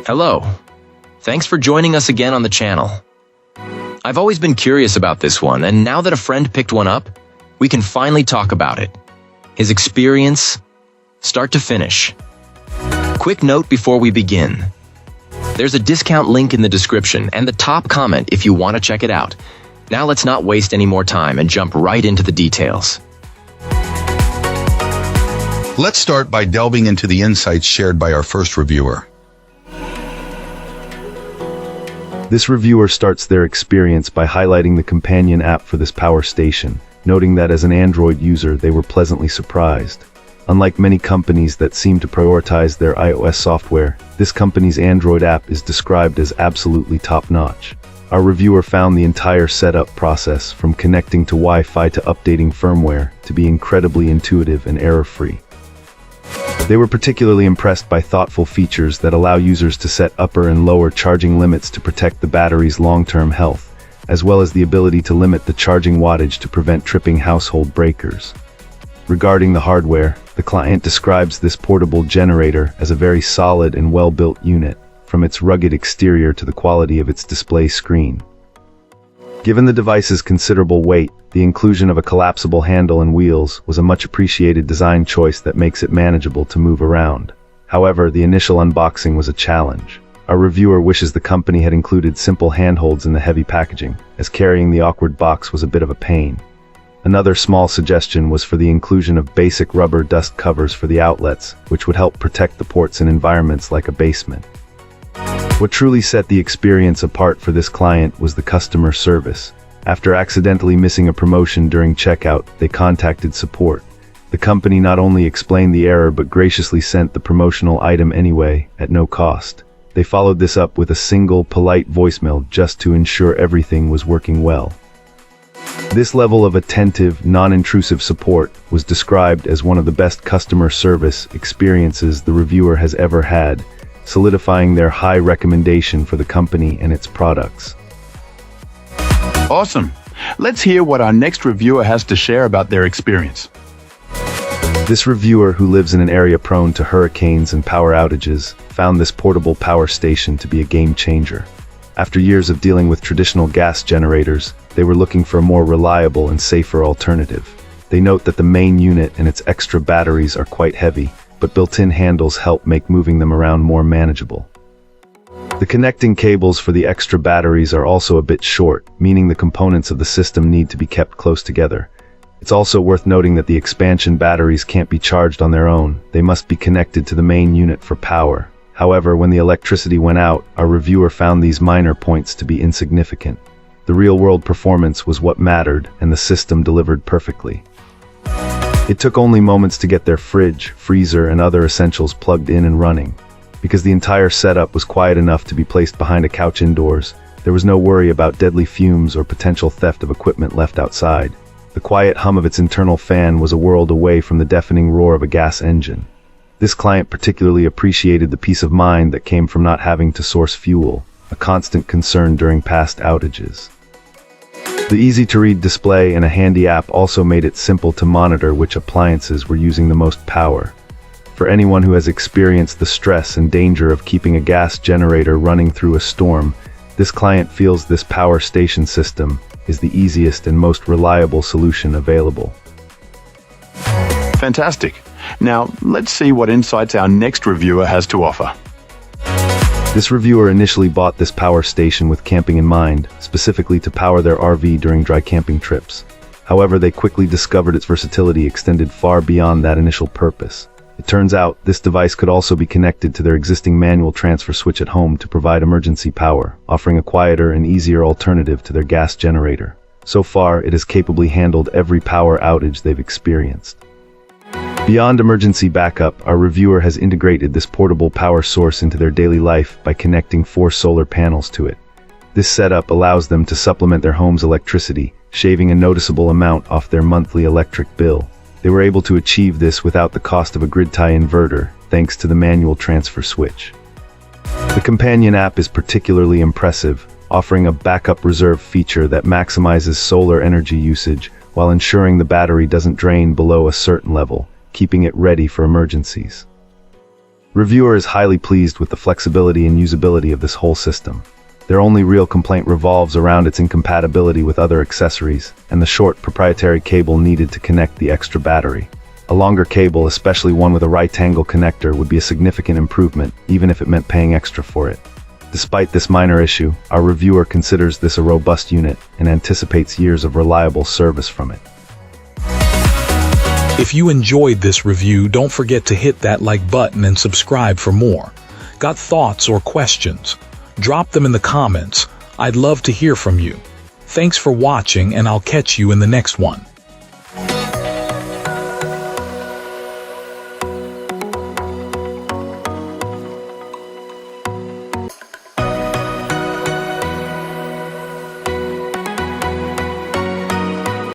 Hello. Thanks for joining us again on the channel. I've always been curious about this one, and now that a friend picked one up, we can finally talk about it. His experience, start to finish. Quick note before we begin. There's a discount link in the description and the top comment if you want to check it out. Now let's not waste any more time and jump right into the details. Let's start by delving into the insights shared by our first reviewer. This reviewer starts their experience by highlighting the companion app for this power station, noting that as an Android user they were pleasantly surprised. Unlike many companies that seem to prioritize their iOS software, this company's Android app is described as absolutely top-notch. Our reviewer found the entire setup process, from connecting to Wi-Fi to updating firmware, to be incredibly intuitive and error-free. They were particularly impressed by thoughtful features that allow users to set upper and lower charging limits to protect the battery's long-term health, as well as the ability to limit the charging wattage to prevent tripping household breakers. Regarding the hardware, the client describes this portable generator as a very solid and well-built unit, from its rugged exterior to the quality of its display screen. Given the device's considerable weight, the inclusion of a collapsible handle and wheels was a much appreciated design choice that makes it manageable to move around. However, the initial unboxing was a challenge. Our reviewer wishes the company had included simple handholds in the heavy packaging, as carrying the awkward box was a bit of a pain. Another small suggestion was for the inclusion of basic rubber dust covers for the outlets, which would help protect the ports in environments like a basement. What truly set the experience apart for this client was the customer service. After accidentally missing a promotion during checkout, they contacted support. The company not only explained the error but graciously sent the promotional item anyway, at no cost. They followed this up with a single, polite voicemail just to ensure everything was working well. This level of attentive, non-intrusive support was described as one of the best customer service experiences the reviewer has ever had, solidifying their high recommendation for the company and its products. Awesome. Let's hear what our next reviewer has to share about their experience. This reviewer, who lives in an area prone to hurricanes and power outages, found this portable power station to be a game changer. After years of dealing with traditional gas generators, they were looking for a more reliable and safer alternative. They note that the main unit and its extra batteries are quite heavy, but built-in handles help make moving them around more manageable. The connecting cables for the extra batteries are also a bit short, meaning the components of the system need to be kept close together. It's also worth noting that the expansion batteries can't be charged on their own. They must be connected to the main unit for power. However, when the electricity went out, our reviewer found these minor points to be insignificant. The real-world performance was what mattered, and the system delivered perfectly. It took only moments to get their fridge, freezer, and other essentials plugged in and running. Because the entire setup was quiet enough to be placed behind a couch indoors, there was no worry about deadly fumes or potential theft of equipment left outside. The quiet hum of its internal fan was a world away from the deafening roar of a gas engine. This client particularly appreciated the peace of mind that came from not having to source fuel, a constant concern during past outages. The easy-to-read display and a handy app also made it simple to monitor which appliances were using the most power. For anyone who has experienced the stress and danger of keeping a gas generator running through a storm, this client feels this power station system is the easiest and most reliable solution available. Fantastic. Now, let's see what insights our next reviewer has to offer. This reviewer initially bought this power station with camping in mind, specifically to power their RV during dry camping trips. However, they quickly discovered its versatility extended far beyond that initial purpose. It turns out, this device could also be connected to their existing manual transfer switch at home to provide emergency power, offering a quieter and easier alternative to their gas generator. So far, it has capably handled every power outage they've experienced. Beyond emergency backup, our reviewer has integrated this portable power source into their daily life by connecting 4 solar panels to it. This setup allows them to supplement their home's electricity, shaving a noticeable amount off their monthly electric bill. They were able to achieve this without the cost of a grid-tie inverter, thanks to the manual transfer switch. The companion app is particularly impressive, offering a backup reserve feature that maximizes solar energy usage while ensuring the battery doesn't drain below a certain level, keeping it ready for emergencies. Reviewer is highly pleased with the flexibility and usability of this whole system. Their only real complaint revolves around its incompatibility with other accessories and the short proprietary cable needed to connect the extra battery. A longer cable, especially one with a right-angle connector, would be a significant improvement, even if it meant paying extra for it. Despite this minor issue, our reviewer considers this a robust unit and anticipates years of reliable service from it. If you enjoyed this review, don't forget to hit that like button and subscribe for more. Got thoughts or questions? Drop them in the comments. I'd love to hear from you. Thanks for watching, and I'll catch you in the next one.